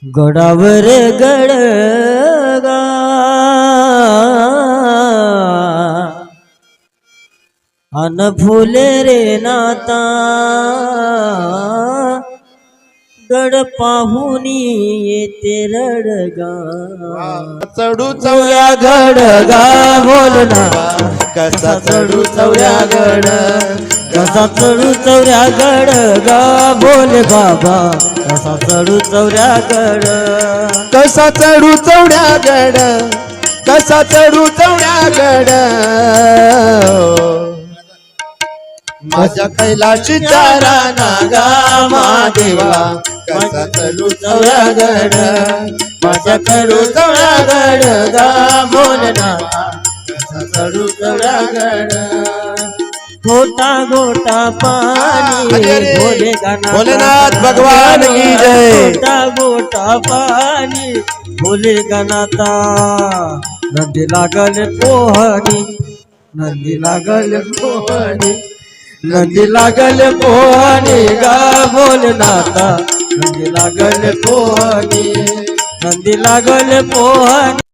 गडावर गडगा अन फुले रे नाता गड पाहुनी येते रडगा चढू चौऱ्या गडगा बोलना कसा चढू चौऱ्या गड कसा चढू चौऱ्या गडगा बोल बाबा कसा चढू चौऱ्या गड कसा चढू चौऱ्या गड कसा चढू चौऱ्या गड माझ्या कैलाशी चारा नागा महादेवा कसा चढू चौऱ्या गड माझ्या चढू चौऱ्या गड गा बोलना कसा चढू चौऱ्या गड गोटा गोटा पानी भोले भोलेनाथ भगवान की जय। गोटा गोटा पानी भोले गणाता नदी लागल पोहणी नदी लागल पोहणी नदी लागल पोहणी गा भोलेनाथा नदी लागल पोहणी नदी लागल पोहणी।